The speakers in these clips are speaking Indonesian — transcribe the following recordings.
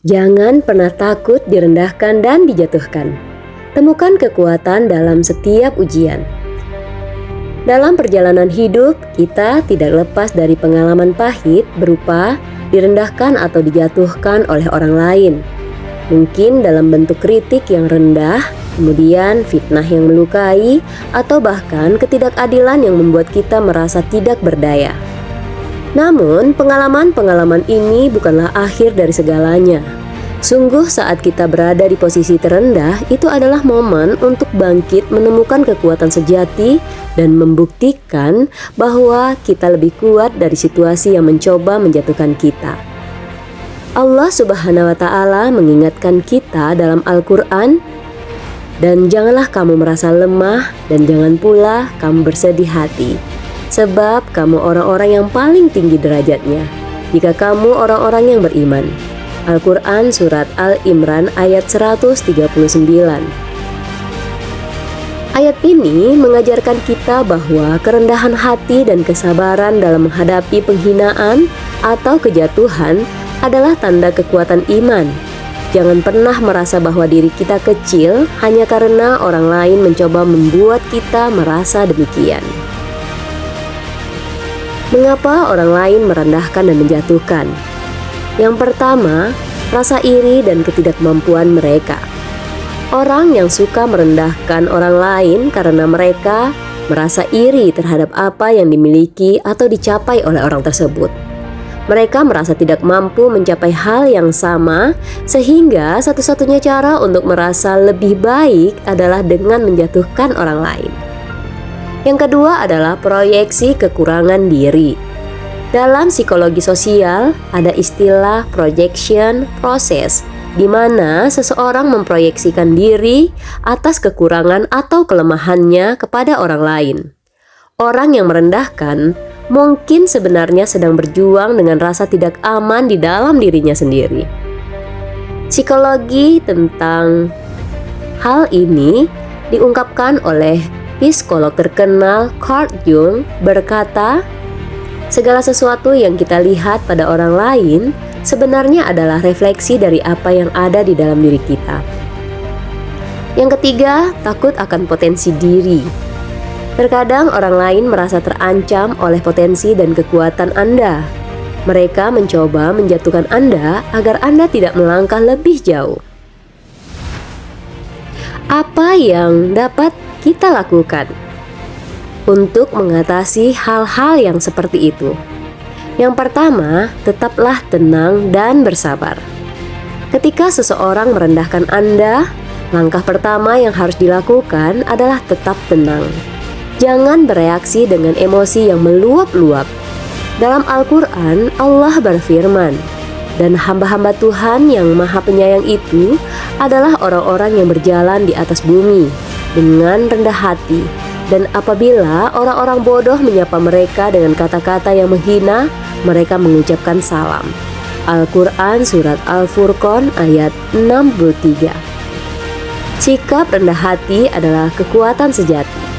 Jangan pernah takut direndahkan dan dijatuhkan. Temukan kekuatan dalam setiap ujian. Dalam perjalanan hidup, kita tidak lepas dari pengalaman pahit berupa direndahkan atau dijatuhkan oleh orang lain. Mungkin dalam bentuk kritik yang rendah, kemudian fitnah yang melukai, atau bahkan ketidakadilan yang membuat kita merasa tidak berdaya. Namun, pengalaman-pengalaman ini bukanlah akhir dari segalanya. Sungguh saat kita berada di posisi terendah, itu adalah momen untuk bangkit menemukan kekuatan sejati dan membuktikan bahwa kita lebih kuat dari situasi yang mencoba menjatuhkan kita. Allah Subhanahu wa Ta'ala mengingatkan kita dalam Al-Quran, "Dan janganlah kamu merasa lemah dan jangan pula kamu bersedih hati, sebab kamu orang-orang yang paling tinggi derajatnya jika kamu orang-orang yang beriman." Al-Quran Surat Al-Imran ayat 139. Ayat ini mengajarkan kita bahwa kerendahan hati dan kesabaran dalam menghadapi penghinaan atau kejatuhan adalah tanda kekuatan iman. Jangan pernah merasa bahwa diri kita kecil hanya karena orang lain mencoba membuat kita merasa demikian. Mengapa orang lain merendahkan dan menjatuhkan? Yang pertama, rasa iri dan ketidakmampuan mereka. Orang yang suka merendahkan orang lain karena mereka merasa iri terhadap apa yang dimiliki atau dicapai oleh orang tersebut. Mereka merasa tidak mampu mencapai hal yang sama, sehingga satu-satunya cara untuk merasa lebih baik adalah dengan menjatuhkan orang lain. Yang kedua adalah proyeksi kekurangan diri. Dalam psikologi sosial, ada istilah projection process, di mana seseorang memproyeksikan diri atas kekurangan atau kelemahannya kepada orang lain. Orang yang merendahkan mungkin sebenarnya sedang berjuang dengan rasa tidak aman di dalam dirinya sendiri. Psikologi tentang hal ini diungkapkan oleh psikolog terkenal Carl Jung berkata, segala sesuatu yang kita lihat pada orang lain sebenarnya adalah refleksi dari apa yang ada di dalam diri kita. Yang ketiga, takut akan potensi diri. Terkadang orang lain merasa terancam oleh potensi dan kekuatan Anda. Mereka mencoba menjatuhkan Anda agar Anda tidak melangkah lebih jauh. Apa yang dapat kita lakukan untuk mengatasi hal-hal yang seperti itu? Yang pertama, tetaplah tenang dan bersabar. Ketika seseorang merendahkan Anda, langkah pertama yang harus dilakukan adalah tetap tenang. Jangan bereaksi dengan emosi yang meluap-luap. Dalam Al-Quran, Allah berfirman, "Dan hamba-hamba Tuhan yang Maha Penyayang itu adalah orang-orang yang berjalan di atas bumi dengan rendah hati. Dan apabila orang-orang bodoh menyapa mereka dengan kata-kata yang menghina, mereka mengucapkan salam." Al-Quran Surat Al-Furqan ayat 63. Sikap rendah hati adalah kekuatan sejati.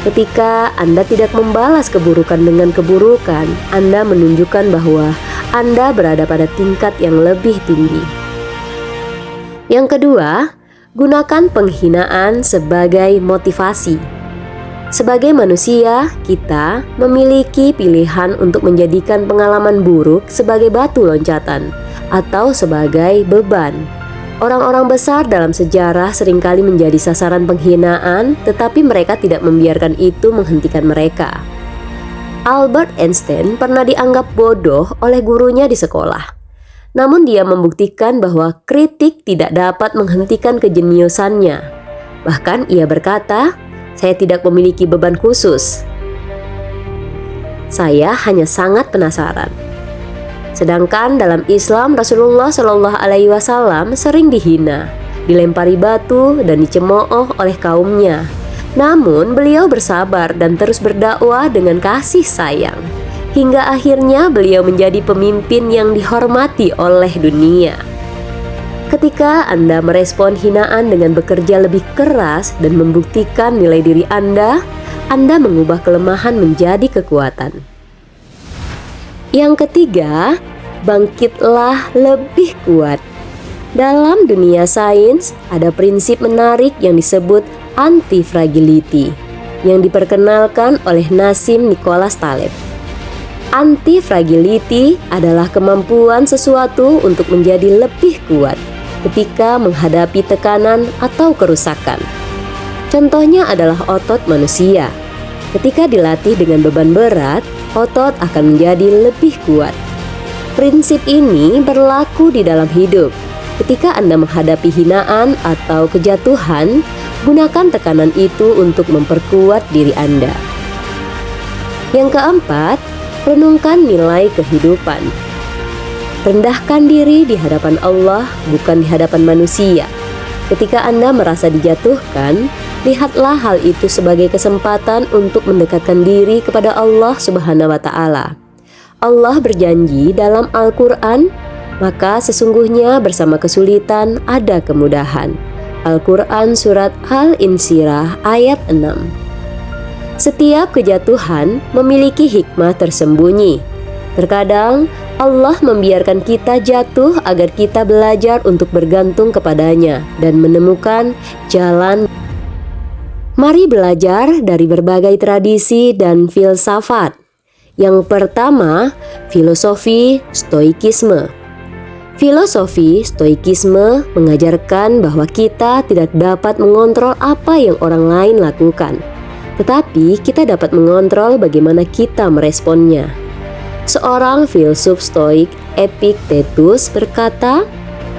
Ketika Anda tidak membalas keburukan dengan keburukan, Anda menunjukkan bahwa Anda berada pada tingkat yang lebih tinggi. Yang kedua, gunakan penghinaan sebagai motivasi. Sebagai manusia, kita memiliki pilihan untuk menjadikan pengalaman buruk sebagai batu loncatan atau sebagai beban. Orang-orang besar dalam sejarah seringkali menjadi sasaran penghinaan, tetapi mereka tidak membiarkan itu menghentikan mereka. Albert Einstein pernah dianggap bodoh oleh gurunya di sekolah. Namun dia membuktikan bahwa kritik tidak dapat menghentikan kejeniusannya. Bahkan ia berkata, "Saya tidak memiliki beban khusus. Saya hanya sangat penasaran." Sedangkan dalam Islam, Rasulullah Shallallahu Alaihi Wasallam sering dihina, dilempari batu dan dicemooh oleh kaumnya. Namun beliau bersabar dan terus berdakwah dengan kasih sayang, hingga akhirnya beliau menjadi pemimpin yang dihormati oleh dunia. Ketika Anda merespon hinaan dengan bekerja lebih keras dan membuktikan nilai diri Anda mengubah kelemahan menjadi kekuatan. Yang ketiga, bangkitlah lebih kuat. Dalam dunia sains, ada prinsip menarik yang disebut anti-fragility yang diperkenalkan oleh Nassim Nicholas Taleb. Anti-fragility adalah kemampuan sesuatu untuk menjadi lebih kuat ketika menghadapi tekanan atau kerusakan. Contohnya adalah otot manusia. Ketika dilatih dengan beban berat, otot akan menjadi lebih kuat. Prinsip ini berlaku di dalam hidup. Ketika Anda menghadapi hinaan atau kejatuhan, gunakan tekanan itu untuk memperkuat diri Anda. Yang keempat, renungkan nilai kehidupan. Rendahkan diri di hadapan Allah, bukan di hadapan manusia. Ketika Anda merasa dijatuhkan, lihatlah hal itu sebagai kesempatan untuk mendekatkan diri kepada Allah Subhanahu wa Ta'ala. Allah berjanji dalam Al-Quran, maka sesungguhnya bersama kesulitan ada kemudahan. Al-Quran Surat Al-Insyirah ayat 6. Setiap kejatuhan memiliki hikmah tersembunyi. Terkadang Allah membiarkan kita jatuh agar kita belajar untuk bergantung kepadanya dan menemukan jalan. Mari belajar dari berbagai tradisi dan filsafat. Yang pertama, filosofi Stoikisme. Filosofi Stoikisme mengajarkan bahwa kita tidak dapat mengontrol apa yang orang lain lakukan, tetapi kita dapat mengontrol bagaimana kita meresponnya. Seorang filsuf Stoik, Epictetus, berkata,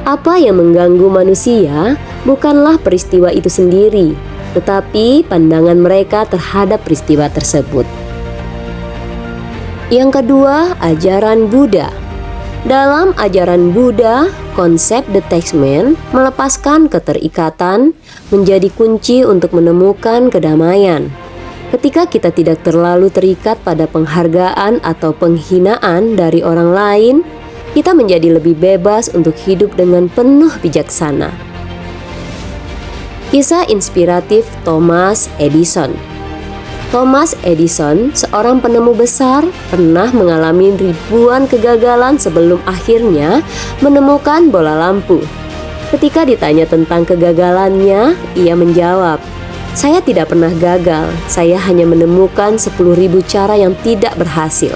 "Apa yang mengganggu manusia bukanlah peristiwa itu sendiri, tetapi pandangan mereka terhadap peristiwa tersebut." Yang kedua, ajaran Buddha. Dalam ajaran Buddha, konsep detachment, melepaskan keterikatan, menjadi kunci untuk menemukan kedamaian. Ketika kita tidak terlalu terikat pada penghargaan atau penghinaan dari orang lain, kita menjadi lebih bebas untuk hidup dengan penuh bijaksana. Kisah inspiratif Thomas Edison. Thomas Edison, seorang penemu besar, pernah mengalami ribuan kegagalan sebelum akhirnya menemukan bola lampu. Ketika ditanya tentang kegagalannya, ia menjawab, "Saya tidak pernah gagal, saya hanya menemukan 10.000 cara yang tidak berhasil."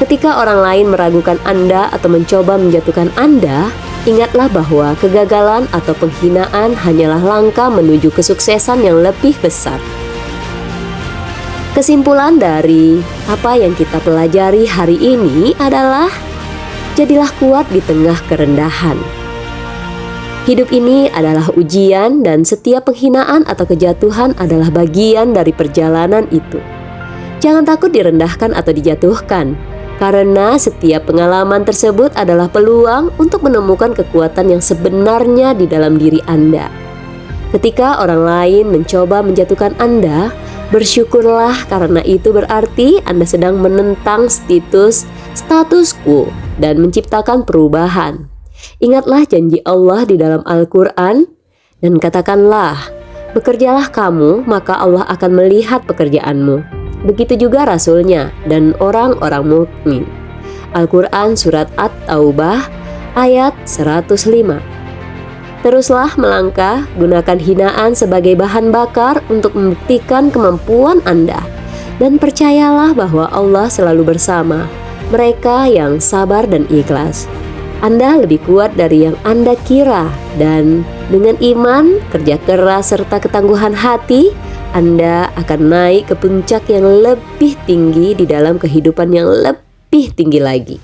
Ketika orang lain meragukan Anda atau mencoba menjatuhkan Anda, ingatlah bahwa kegagalan atau penghinaan hanyalah langkah menuju kesuksesan yang lebih besar. Kesimpulan dari apa yang kita pelajari hari ini adalah jadilah kuat di tengah kerendahan. Hidup ini adalah ujian dan setiap penghinaan atau kejatuhan adalah bagian dari perjalanan itu. Jangan takut direndahkan atau dijatuhkan, karena setiap pengalaman tersebut adalah peluang untuk menemukan kekuatan yang sebenarnya di dalam diri Anda. Ketika orang lain mencoba menjatuhkan Anda, bersyukurlah karena itu berarti Anda sedang menentang status quo dan menciptakan perubahan. Ingatlah janji Allah di dalam Al-Quran dan katakanlah, "Bekerjalah kamu, maka Allah akan melihat pekerjaanmu." Begitu juga Rasulnya dan orang-orang mukmin. Al-Quran Surat At-Taubah ayat 105. Teruslah melangkah, gunakan hinaan sebagai bahan bakar untuk membuktikan kemampuan Anda. Dan percayalah bahwa Allah selalu bersama mereka yang sabar dan ikhlas. Anda lebih kuat dari yang Anda kira. Dan dengan iman, kerja keras, serta ketangguhan hati, Anda akan naik ke puncak yang lebih tinggi di dalam kehidupan yang lebih tinggi lagi.